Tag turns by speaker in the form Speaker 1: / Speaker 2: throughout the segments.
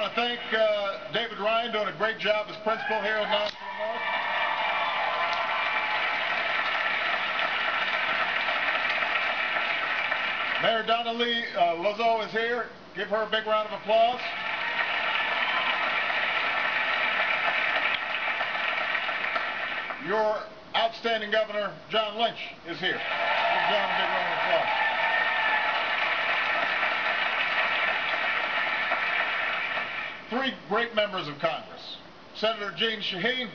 Speaker 1: want to thank David Ryan, doing a great job as principal here at Knoxville North. Mayor Donna Lee Lizzo is here. Give her a big round of applause. Your outstanding governor, John Lynch, is here. Give John a big round of applause. Three great members of Congress. Senator Jeanne Shaheen,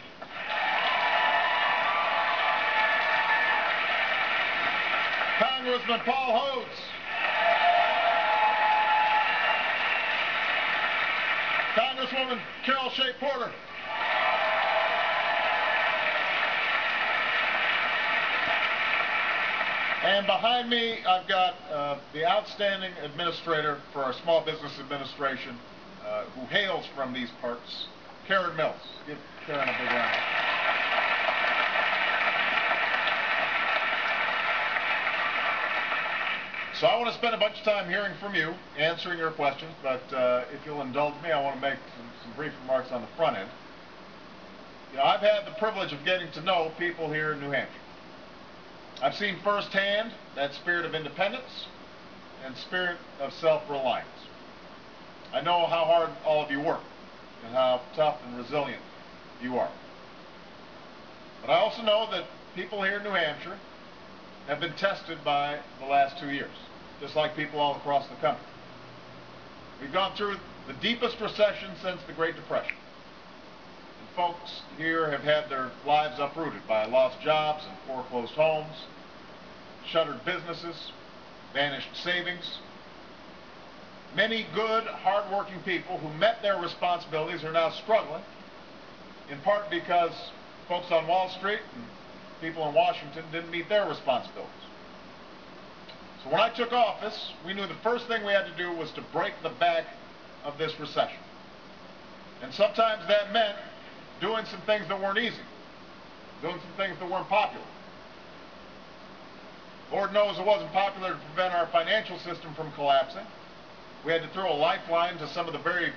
Speaker 1: Congressman Paul Hodes, Congresswoman Carol Shea Porter, and behind me I've got the outstanding administrator for our Small Business Administration, who hails from these parts, Karen Mills. Give Karen a big round. So I want to spend a bunch of time hearing from you, answering your questions, but if you'll indulge me, I want to make some brief remarks on the front end. You know, I've had the privilege of getting to know people here in New Hampshire. I've seen firsthand that spirit of independence and spirit of self-reliance. I know how hard all of you work and how tough and resilient you are. But I also know that people here in New Hampshire have been tested by the last 2 years, just like people all across the country. We've gone through the deepest recession since the Great Depression. And folks here have had their lives uprooted by lost jobs and foreclosed homes, shuttered businesses, vanished savings. Many good, hard-working people who met their responsibilities are now struggling, in part because folks on Wall Street and people in Washington didn't meet their responsibilities. So when I took office, we knew the first thing we had to do was to break the back of this recession. And sometimes that meant doing some things that weren't easy, doing some things that weren't popular. Lord knows it wasn't popular to prevent our financial system from collapsing. We had to throw a lifeline to some of the very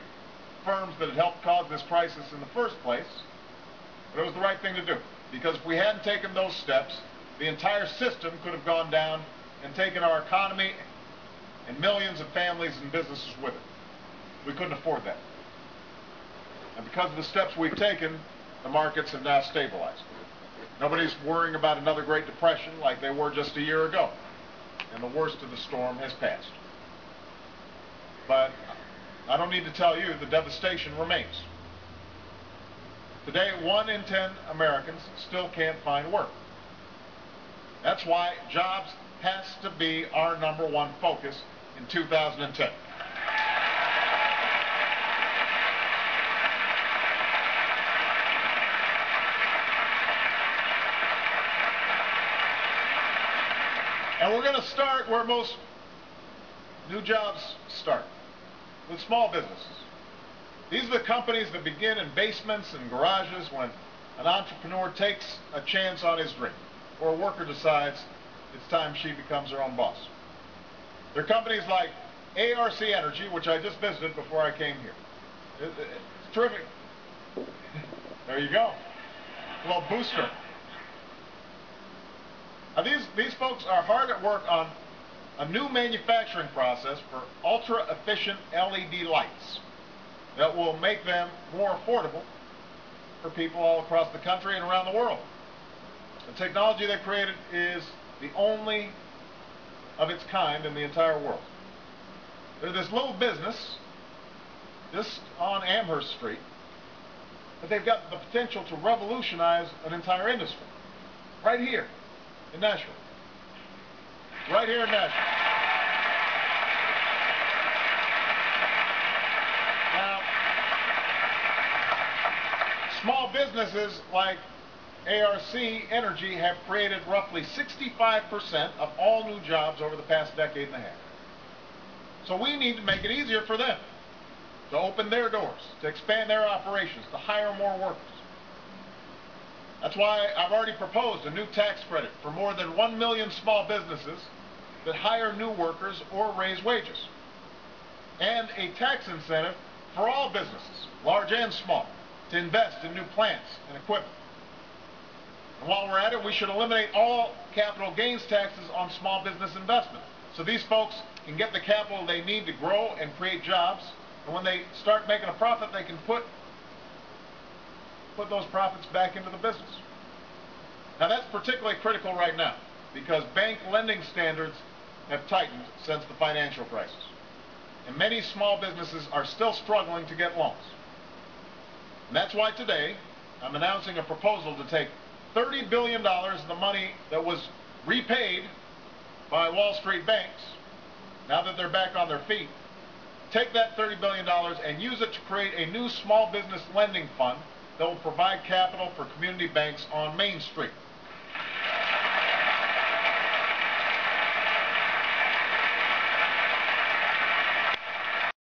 Speaker 1: firms that had helped cause this crisis in the first place. But it was the right thing to do, because if we hadn't taken those steps, the entire system could have gone down and taken our economy and millions of families and businesses with it. We couldn't afford that. And because of the steps we've taken, the markets have now stabilized. Nobody's worrying about another Great Depression like they were just a year ago. And the worst of the storm has passed. But I don't need to tell you, the devastation remains. Today, 1 in 10 Americans still can't find work. That's why jobs has to be our #1 focus in 2010. And we're going to start where most new jobs start, with small businesses. These are the companies that begin in basements and garages when an entrepreneur takes a chance on his dream, or a worker decides it's time she becomes her own boss. They're companies like ARC Energy, which I just visited before I came here. It's terrific. There you go. A little booster. Now these folks are hard at work on a new manufacturing process for ultra-efficient LED lights that will make them more affordable for people all across the country and around the world. The technology they created is the only of its kind in the entire world. They're this little business just on Amherst Street, but they've got the potential to revolutionize an entire industry right here in Nashville. Right here in Nashville. Now, small businesses like ARC Energy have created roughly 65% of all new jobs over the past decade and a half. So we need to make it easier for them to open their doors, to expand their operations, to hire more workers. That's why I've already proposed a new tax credit for more than 1 million small businesses that hire new workers or raise wages, and a tax incentive for all businesses, large and small, to invest in new plants and equipment. And while we're at it, we should eliminate all capital gains taxes on small business investment. So these folks can get the capital they need to grow and create jobs. And when they start making a profit, they can put those profits back into the business. Now that's particularly critical right now because bank lending standards have tightened since the financial crisis. And many small businesses are still struggling to get loans. And that's why today I'm announcing a proposal to take $30 billion of the money that was repaid by Wall Street banks, now that they're back on their feet, take that $30 billion and use it to create a new small business lending fund that will provide capital for community banks on Main Street.